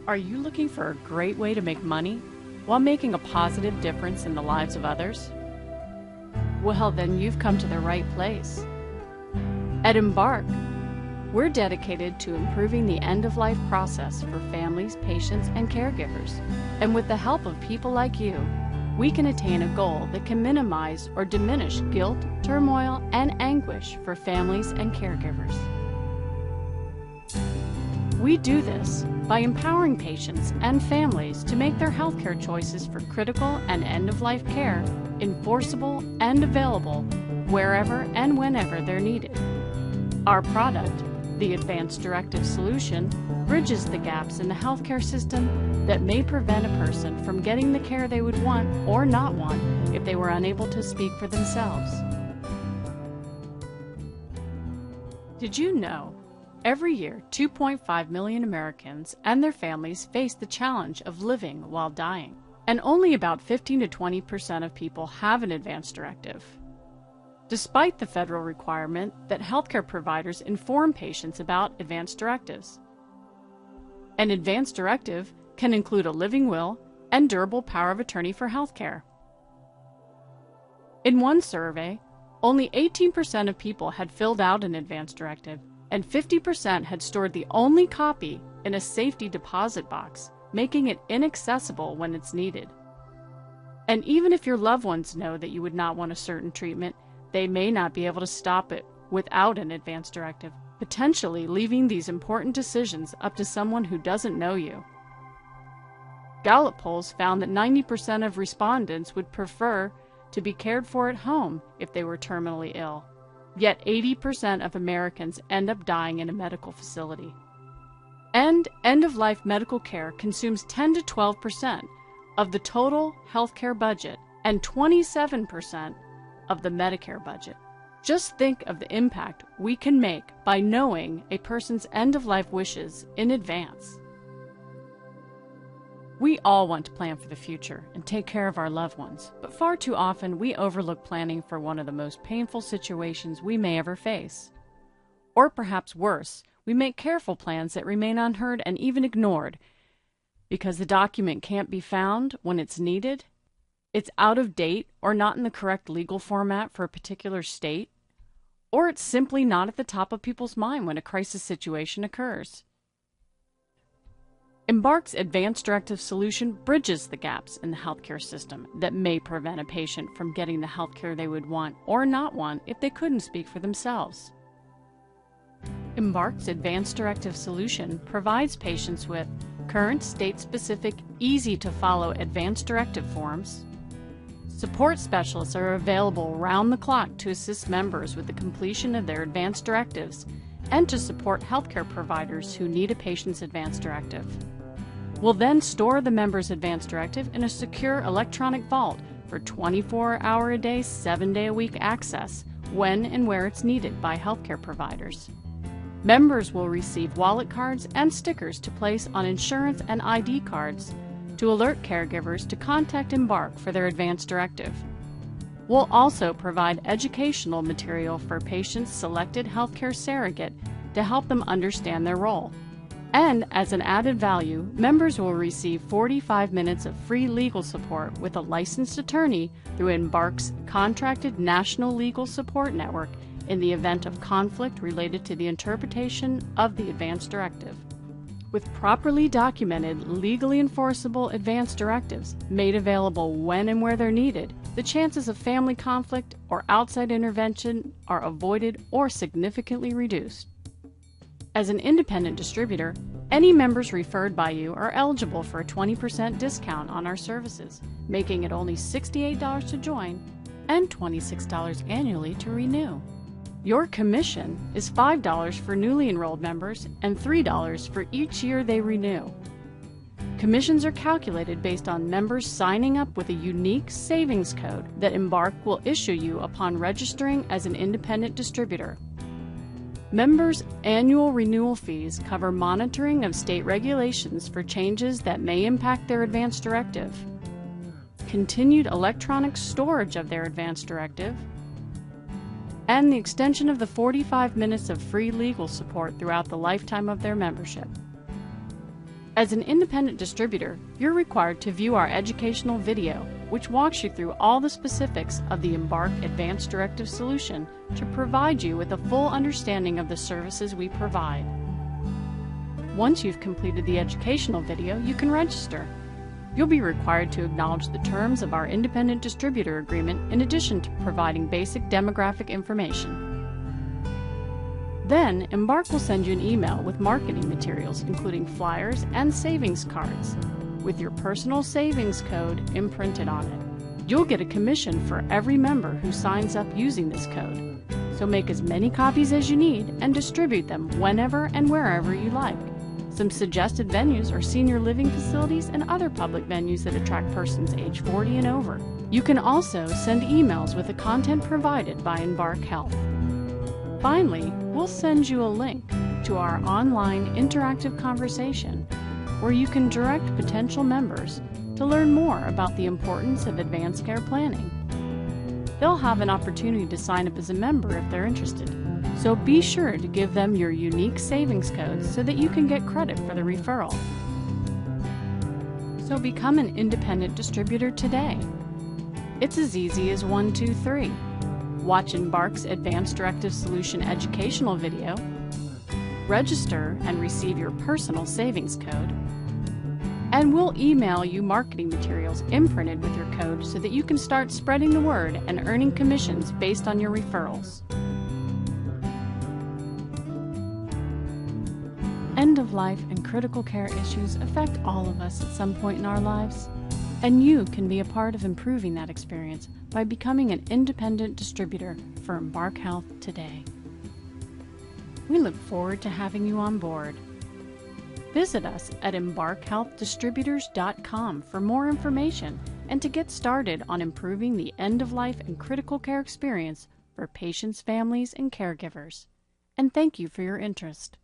Are you looking for a great way to make money while making a positive difference in the lives of others? Well, then you've come to the right place. At Embark, we're dedicated to improving the end-of-life process for families, patients, and caregivers. And with the help of people like you, we can attain a goal that can minimize or diminish guilt, turmoil, and anguish for families and caregivers. We do this by empowering patients and families to make their healthcare choices for critical and end-of-life care enforceable and available wherever and whenever they're needed. Our product, the Advance Directive solution, bridges the gaps in the healthcare system that may prevent a person from getting the care they would want or not want if they were unable to speak for themselves. Did you know every year 2.5 million Americans and their families face the challenge of living while dying, and only about 15 to 20% of people have an Advance Directive? Despite the federal requirement that healthcare providers inform patients about Advance Directives. An Advance Directive can include a living will and durable power of attorney for healthcare. In one survey, only 18% of people had filled out an Advance Directive, and 50% had stored the only copy in a safety deposit box, making it inaccessible when it's needed. And even if your loved ones know that you would not want a certain treatment, they may not be able to stop it without an Advance Directive, potentially leaving these important decisions up to someone who doesn't know you. Gallup polls found that 90% of respondents would prefer to be cared for at home if they were terminally ill. Yet 80% of Americans end up dying in a medical facility. And end-of-life medical care consumes 10 to 12% of the total healthcare budget and 27% of the Medicare budget. Just think of the impact we can make by knowing a person's end-of-life wishes in advance. We all want to plan for the future and take care of our loved ones, but far too often we overlook planning for one of the most painful situations we may ever face. Or perhaps worse, we make careful plans that remain unheard and even ignored because the document can't be found when it's needed, it's out of date or not in the correct legal format for a particular state, or it's simply not at the top of people's mind when a crisis situation occurs. Embark's Advance Directive solution bridges the gaps in the healthcare system that may prevent a patient from getting the healthcare they would want or not want if they couldn't speak for themselves. Embark's Advance Directive solution provides patients with current state-specific, easy-to-follow Advance Directive forms. Support specialists are available round the clock to assist members with the completion of their Advance Directives and to support healthcare providers who need a patient's Advance Directive. We'll then store the member's Advance Directive in a secure electronic vault for 24-hour-a-day, 7-day-a-week access when and where it's needed by healthcare providers. Members will receive wallet cards and stickers to place on insurance and ID cards to alert caregivers to contact Embark for their Advance Directive. We'll also provide educational material for patients' selected healthcare surrogate to help them understand their role. And as an added value, members will receive 45 minutes of free legal support with a licensed attorney through Embark's contracted National Legal Support Network in the event of conflict related to the interpretation of the Advance Directive. With properly documented, legally enforceable Advance Directives made available when and where they're needed, the chances of family conflict or outside intervention are avoided or significantly reduced. As an independent distributor, any members referred by you are eligible for a 20% discount on our services, making it only $68 to join and $26 annually to renew. Your commission is $5 for newly enrolled members and $3 for each year they renew. Commissions are calculated based on members signing up with a unique savings code that Embark will issue you upon registering as an independent distributor. Members' annual renewal fees cover monitoring of state regulations for changes that may impact their Advance Directive, continued electronic storage of their Advance Directive, and the extension of the 45 minutes of free legal support throughout the lifetime of their membership. As an independent distributor, you're required to view our educational video, which walks you through all the specifics of the Embark Advance Directive solution to provide you with a full understanding of the services we provide. Once you've completed the educational video, you can register. You'll be required to acknowledge the terms of our independent distributor agreement in addition to providing basic demographic information. Then, Embark will send you an email with marketing materials including flyers and savings cards with your personal savings code imprinted on it. You'll get a commission for every member who signs up using this code, so make as many copies as you need and distribute them whenever and wherever you like. Some suggested venues are senior living facilities and other public venues that attract persons age 40 and over. You can also send emails with the content provided by Embark Health. Finally, we'll send you a link to our online interactive conversation where you can direct potential members to learn more about the importance of advanced care planning. They'll have an opportunity to sign up as a member if they're interested, so be sure to give them your unique savings code so that you can get credit for the referral. So become an independent distributor today. It's as easy as 1, 2, 3. Watch Embark's Advance Directive Solution educational video, register and receive your personal savings code, and we'll email you marketing materials imprinted with your code so that you can start spreading the word and earning commissions based on your referrals. End-of-life and critical care issues affect all of us at some point in our lives, and you can be a part of improving that experience by becoming an independent distributor for Embark Health today. We look forward to having you on board. Visit us at embarkhealthdistributors.com for more information and to get started on improving the end-of-life and critical care experience for patients, families, and caregivers. And thank you for your interest.